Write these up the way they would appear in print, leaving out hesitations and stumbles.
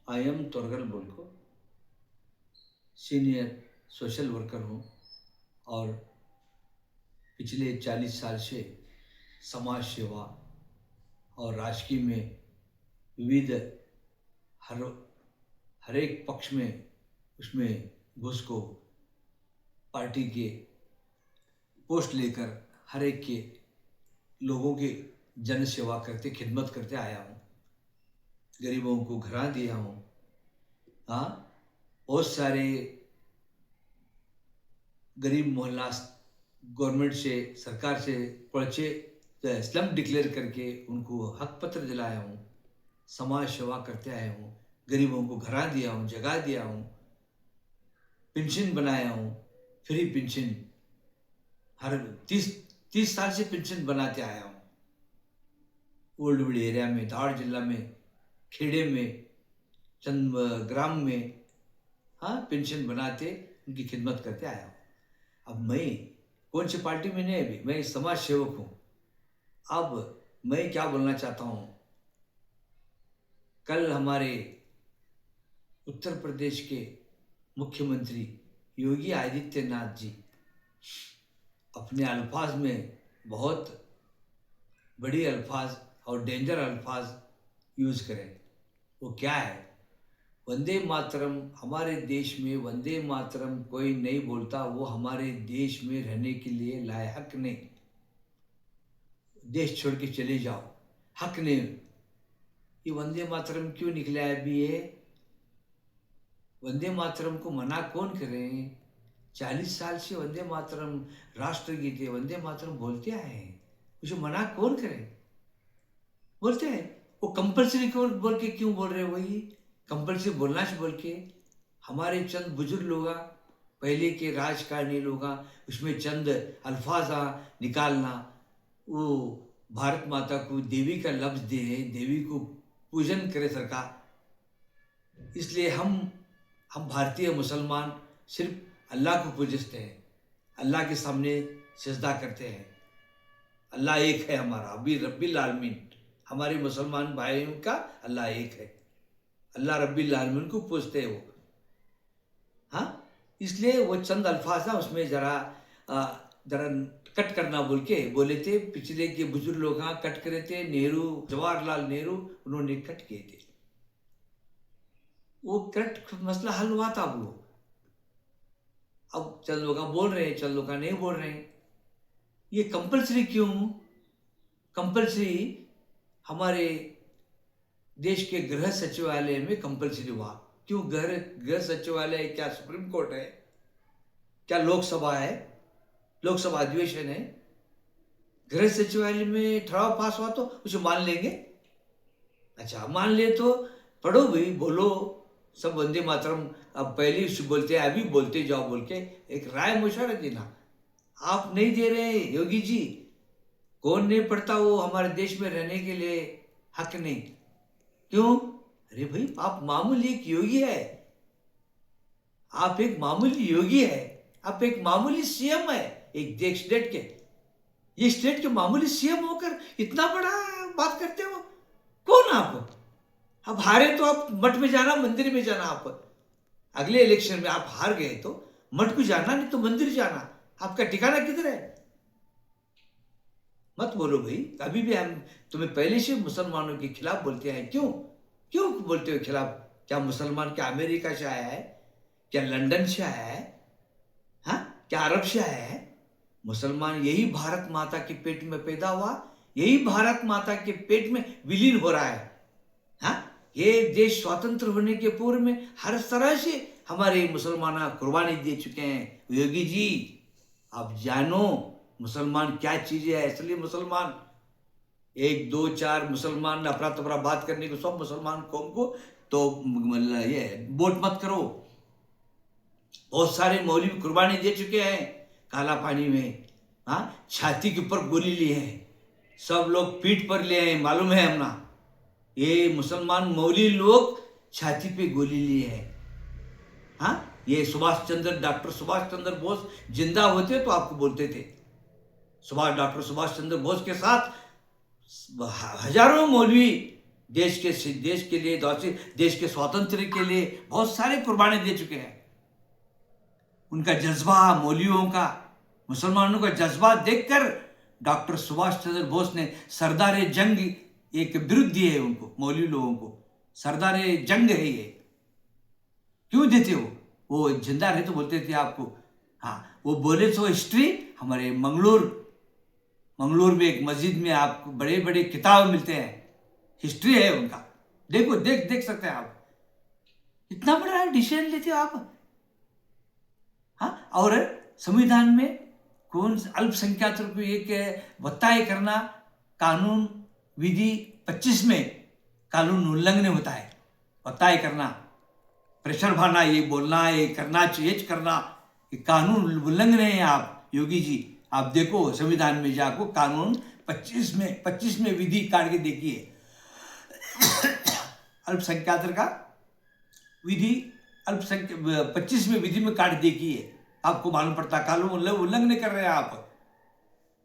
आई am तोरगल बोलको senior social worker हूँ और पिछले 40 साल से समाज सेवा और राजकीय में विविध हर हर एक पक्ष में उसमें घुस को पार्टी के पोस्ट लेकर हर एक के लोगों की जन सेवा करते खिदमत करते आया हूँ। गरीबों को घर दिया हूँ। हाँ, बहुत सारे गरीब मोहल्ला गवर्नमेंट से सरकार से पर्चे स्लम डिक्लेयर करके उनको हक पत्र दिलाया हूँ। समाज सेवा करते आया हूँ। गरीबों को घर दिया हूँ, जगह दिया हूँ, पेंशन बनाया हूँ, फ्री पेंशन हर 30 साल से पेंशन बनाते आया हूँ। ओल्ड विड एरिया में, धार जिला में, खेड़े में, चंद ग्राम में, हाँ, पेंशन बनाते उनकी खिदमत करते आया हूँ। अब मैं कौन सी पार्टी में नहीं, अभी मैं समाज सेवक हूँ। अब मैं क्या बोलना चाहता हूँ, कल हमारे उत्तर प्रदेश के मुख्यमंत्री योगी आदित्यनाथ जी अपने अल्फाज में बहुत बड़ी अल्फाज और डेंजर अल्फाज यूज करें। वो क्या है, वंदे मातरम। हमारे देश में वंदे मातरम कोई नहीं बोलता, वो हमारे देश में रहने के लिए लायक नहीं। देश छोड़ के चले जाओ, हक नहीं। ये वंदे मातरम क्यों निकला है अभी? ये वंदे मातरम को मना कौन करे? 40 साल से वंदे मातरम राष्ट्रगीत है, वंदे मातरम बोलते आए हैं, उसे मना कौन करे? बोलते हैं। वो कंपल्सरी क्यों बोल के क्यों बोल रहे हो? वही कंपल्सरी बोलना से बोल के हमारे चंद बुजुर्ग लोग, पहले के राजकारणी लोग, उसमें चंद अल्फाजा निकालना, वो भारत माता को देवी का लफ्ज दे, देवी को पूजन करे सरकार। इसलिए हम भारतीय मुसलमान सिर्फ अल्लाह को पूजते हैं, अल्लाह के सामने सजदा करते हैं। अल्लाह एक है हमारा, अभी रब्बिल आलमीन। हमारे मुसलमान भाइयों का अल्लाह एक है, अल्लाह रब्बिल आलमीन को पूजते हैं वो। हाँ, इसलिए वो चंद अल्फाज ना उसमें जरा कट करना बोल के बोले थे। पिछले के बुजुर्ग लोग कट करे थे, नेहरू, जवाहरलाल नेहरू, उन्होंने कट किए थे। वो कट मसला हल हुआ था वो। अब चंद लोग बोल रहे हैं, चंद लोग नहीं बोल रहे हैं। ये कंपल्सरी क्यों? कंपल्सरी हमारे देश के गृह सचिवालय में कंपल्सरी हुआ। क्यों? गृह सचिवालय क्या सुप्रीम कोर्ट है? क्या लोकसभा है? लोकसभा अधिवेशन है? गृह सचिवालय में ठराव पास हुआ तो उसे मान लेंगे? अच्छा, मान ले तो पढ़ो भाई, बोलो सब वंदे मातरम। अब पहले से बोलते हैं, अभी बोलते जाओ बोल के एक राय मशवरा देना। आप नहीं दे रहे योगी जी। कौन नहीं पढ़ता? वो हमारे देश में रहने के लिए हक नहीं। क्यों? अरे भाई, आप मामूली एक योगी है, आप एक मामूली योगी है, आप एक मामूली सीएम है एक देश स्टेट के। ये स्टेट के मामूली सीएम होकर इतना बड़ा बात करते हो? कौन आप? अब हारे तो आप मठ में जाना, मंदिर में जाना। आप अगले इलेक्शन में आप हार गए तो मठ को जाना, नहीं तो मंदिर जाना। आपका ठिकाना किधर है? मत बोलो भाई। अभी भी हम तुम्हें पहले से मुसलमानों के खिलाफ बोलते हैं। क्यों क्यों बोलते हो खिलाफ? क्या मुसलमान क्या अमेरिका से आया है? क्या लंदन से आया है? हाँ, क्या अरब से आया है? मुसलमान यही भारत माता के पेट में पैदा हुआ, यही भारत माता के पेट में विलीन हो रहा है। हाँ, ये देश स्वतंत्र होने के पूर्व में हर तरह से हमारे मुसलमान कुर्बानी दे चुके हैं। योगी जी, आप जानो मुसलमान क्या चीज है। इसलिए मुसलमान 1 2 4 मुसलमान अपना तपरा बात करने को, सब मुसलमान कौम को तो ये वोट मत करो। बहुत सारे मौलवी कुर्बानी दे चुके हैं काला पानी में। हाँ, छाती के ऊपर गोली लिए हैं, सब लोग पीठ पर ले आए, मालूम है हमना। ये मुसलमान मौलवी लोग छाती पे गोली लिए हैं। हाँ, ये डॉक्टर सुभाष चंद्र बोस जिंदा होते तो आपको बोलते थे। डॉक्टर सुभाष चंद्र बोस के साथ हजारों मौलवी देश के लिए, देश के स्वातंत्र्य के लिए बहुत सारे कुर्बानी दे चुके हैं। उनका जज्बा, मौलवियों का, मुसलमानों का जज्बा देखकर डॉक्टर सुभाष चंद्र बोस ने सरदार जंग एक बिरुद दिए है उनको, मौलवी लोगों को। सरदार जंग है ये। क्यों देते हो? वो जिंदा रहे तो बोलते थे आपको। हाँ, वो बोले तो हिस्ट्री हमारे मंगलोर में एक मस्जिद में आपको बड़े बड़े किताब मिलते हैं, हिस्ट्री है उनका। देखो, देख सकते हैं आप। इतना बड़ा डिसीजन लेते हो आप। हाँ, और संविधान में कौन अल्पसंख्यकों को एक भत्ता करना, कानून विधि 25 में कानून उल्लंघन होता है। भत्ता करना, प्रेशर भरना, ये बोलना, ये करना, चेंज करना, ये कानून उल्लंघन है। आप योगी जी, आप देखो संविधान में जाको कानून 25 में विधि काट के देखिए। अल्पसंख्यक का विधि 25 में विधि में काट देखिए, आपको मालूम पड़ता कानून उल्लंघन कर रहे हैं आप।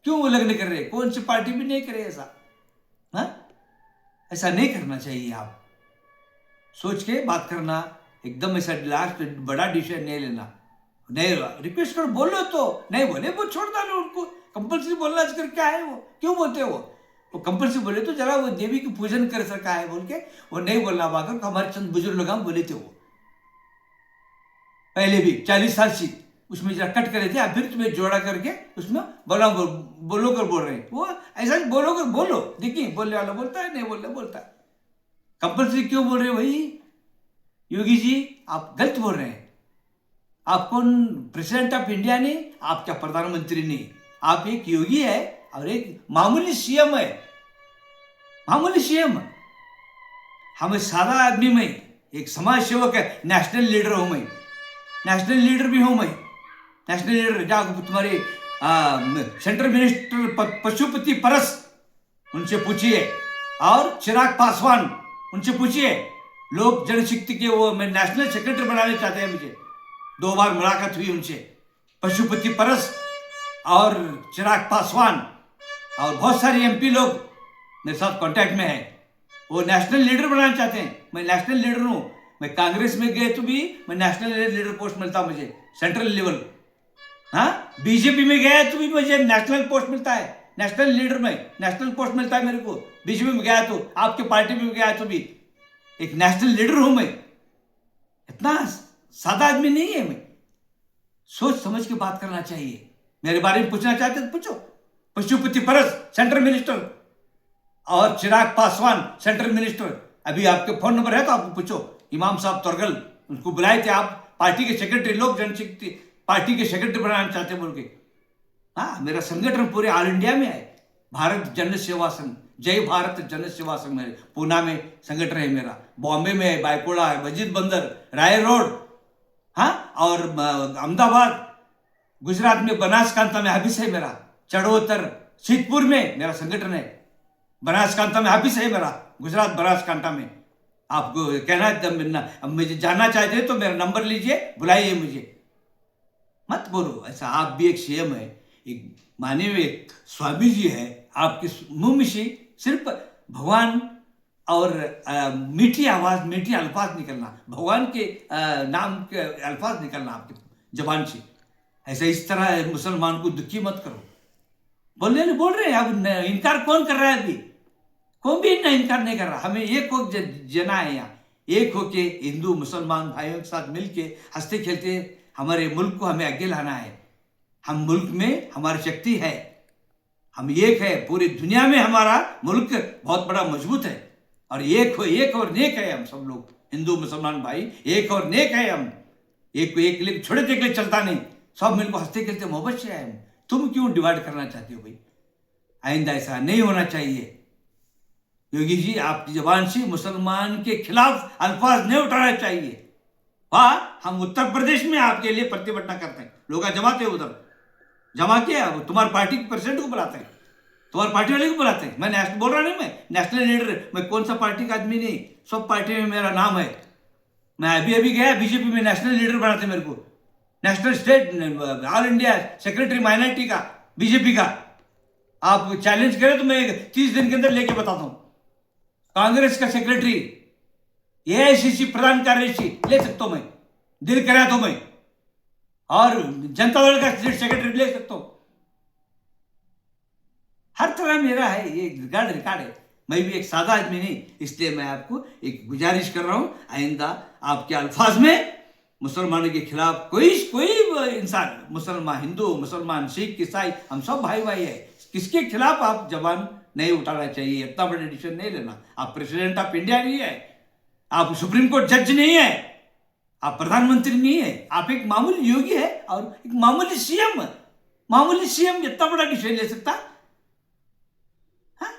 क्यों उल्लंघन कर रहे हैं? कौन सी पार्टी भी नहीं करे ऐसा। हाँ, ऐसा नहीं करना चाहिए। आप सोच के बात करना, एकदम ऐसा लास्ट बड़ा डिसीजन नहीं लेना। नहीं, रिक्वेस्ट करो, बोलो तो नहीं बोले वो छोड़ डालो उनको। कंपल्सरी बोलना आजकल क्या है? वो क्यों बोलते हो? वो कंपल्सरी बोले तो जरा वो देवी की पूजन कर सका है बोल के वो नहीं बोलना। बात हमारे चंद बुजुर्ग लोग हम बोले थे, वो पहले भी 40 साल से उसमें जरा कट करे थे, अब फिर तुम्हें जोड़ा करके उसमें बोलो कर बोल रहे हैं। वो ऐसा बोलो कर बोलो, देखिए बोलने वाला बोलता है, नहीं बोलने बोलता है। कंपल्सरी क्यों बोल रहे हो भाई? योगी जी आप गलत बोल रहे हैं। आप कौन प्रेसिडेंट ऑफ इंडिया नहीं, आप क्या प्रधानमंत्री नहीं। आप एक योगी है और एक मामूली सीएम है। मामूली सीएम, हमें सादा आदमी में एक समाज सेवक है, नेशनल लीडर हूं मैं, नेशनल लीडर भी हूं मैं। नेशनल लीडर जाओ तुम्हारे सेंट्रल मिनिस्टर पशुपति परस, उनसे पूछिए, और चिराग पासवान, उनसे पूछिए। लोक जनशक्ति के वो मैं नेशनल सेक्रेटरी बनाने चाहते हैं मुझे। 2 बार मुलाकात हुई उनसे, पशुपति परस और चिराग पासवान, और बहुत सारे एमपी लोग मेरे साथ कांटेक्ट में है। वो नेशनल लीडर बनाना चाहते हैं। मैं नेशनल लीडर हूं। मैं कांग्रेस में गए तो भी मैं नेशनल लीडर पोस्ट मिलता मुझे, सेंट्रल लेवल। हाँ, बीजेपी में गया तो भी मुझे नेशनल पोस्ट मिलता है, नेशनल लीडर में नेशनल पोस्ट मिलता है मेरे को। बीजेपी में गया तो, आपके पार्टी में गया तो भी एक नेशनल लीडर हूं मैं। इतना सादा आदमी नहीं है मैं। सोच समझ के बात करना चाहिए। मेरे बारे में पूछना चाहते तो पूछो। पशुपति परस सेंट्रल मिनिस्टर और चिराग पासवान सेंट्रल मिनिस्टर। अभी आपके फोन नंबर है तो आपको पूछो। इमाम साहब तोरगल, उनको बुलाए थे आप, पार्टी के सेक्रेटरी, लोक जनशक्ति पार्टी के सेक्रेटरी बनाना चाहते बोल के। हाँ, मेरा संगठन पूरे ऑल इंडिया में है, भारत जन सेवा संघ, जय भारत जन सेवा संघ। मेरे पूना में संगठन है मेरा, बॉम्बे में है, बायकोड़ा है, मस्जिद बंदर, राय रोड, हाँ, और अहमदाबाद, गुजरात में बनासकांता में ऑफिस है मेरा, चढ़ोतर सिद्धपुर में मेरा संगठन है, बनासकांता में ऑफिस है मेरा, गुजरात बनासकांता में। आपको कहना है, मुझे जानना चाहते हैं तो मेरा नंबर लीजिए, बुलाइए मुझे। मत बोलो ऐसा। आप भी एक सीएम है, एक माननीय स्वामी जी है, आपके मुंह में से सिर्फ भगवान और मीठी आवाज, मीठी अल्फाज निकलना, भगवान के नाम के अल्फाज निकलना आपके जबान से। ऐसा इस तरह मुसलमान को दुखी मत करो। बोल रहे हैं, अब इनकार कौन कर रहा है? अभी कोई भी इनकार नहीं कर रहा। हमें एक हो जना है यहाँ, एक हो के हिंदू मुसलमान भाइयों के साथ मिलके हंसते खेलते हमारे मुल्क को हमें आगे लाना है। हम मुल्क में हमारी शक्ति है, हम एक है। पूरी दुनिया में हमारा मुल्क बहुत बड़ा मजबूत है, और एक और नेक है हम सब लोग, हिंदू मुसलमान भाई एक और नेक है हम। एक छोटे देख ले चलता नहीं, सब मिलकर हंसते खेलते मोहब्बत से आए हम। तुम क्यों डिवाइड करना चाहते हो भाई? आइंदा ऐसा नहीं होना चाहिए। योगी जी, आपकी जबान से मुसलमान के खिलाफ अल्फाज नहीं उठाना चाहिए। वाह, हम उत्तर प्रदेश में आपके लिए प्रतिभटना करते हैं, लोग जमाते हैं, उधर जमा के तुम्हारी पार्टी के प्रेसिडेंट को बुलाते हैं, तुम्हारी पार्टी वाले को बुलाते हैं। मैं नेशनल बोल रहा नहीं, मैं नेशनल लीडर, मैं कौन सा पार्टी का आदमी नहीं, सब पार्टी में मेरा नाम है। मैं अभी गया बीजेपी में, नेशनल लीडर बनाते मेरे को, national state all India secretary minority का, बीजेपी का। आप चैलेंज करें तो मैं 30 दिन के अंदर लेके बताता हूं। कांग्रेस का सेक्रेटरी, एआईसीसी प्रधान कार्यदर्शी ले सकता हूं मैं, दिल करा तो मैं, और जनता दल का सेक्रेटरी ले सकता हूं। हर तरह मेरा है, ये रिकॉर्ड है। मैं भी एक सादा आदमी नहीं, इसलिए मैं आपको एक गुजारिश कर रहा हूं, आइंदा आपके अल्फाज में मुसलमानों के खिलाफ कोई इंसान, मुसलमान, हिंदू, मुसलमान, सिख, ईसाई, हम सब भाई भाई है, किसके खिलाफ आप जबान नहीं उठाना चाहिए। इतना बड़ा डिसीजन नहीं लेना। आप प्रेसिडेंट ऑफ इंडिया नहीं है, आप सुप्रीम कोर्ट जज नहीं है, आप प्रधानमंत्री नहीं है, आप एक मामूली योगी है और एक मामूली सीएम इतना बड़ा डिसीजन ले सकता?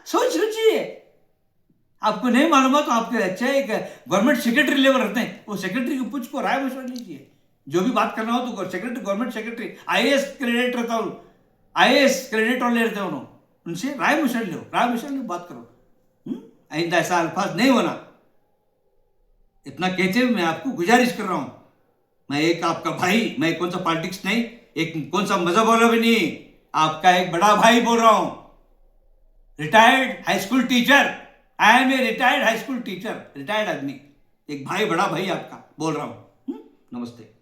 सोच सोचिए। आपको नहीं मालूम है तो आपके अच्छा एक गवर्नमेंट सेक्रेटरी लेवल रहते हैं, वो सेक्रेटरी को पूछ को राय मशवरा लीजिए। जो भी बात करना हो तो secretary, government secretary, IAS candidate रहता हूँ, आईएएस कैंडिडेट वाले रहते हैं, उनसे राय मशवरा लो, बात करो। आइंदा ऐसा अल्फाज नहीं होना, इतना कहते हुए मैं आपको गुजारिश कर रहा हूं। मैं एक आपका भाई, मैं कौन सा पॉलिटिक्स नहीं, एक कौन सा मजहब वाला भी नहीं, आपका एक बड़ा भाई बोल रहा हूं। Retired high school teacher, I am a retired high school teacher, retired आदमी, एक भाई, बड़ा भाई आपका बोल रहा हूं। नमस्ते।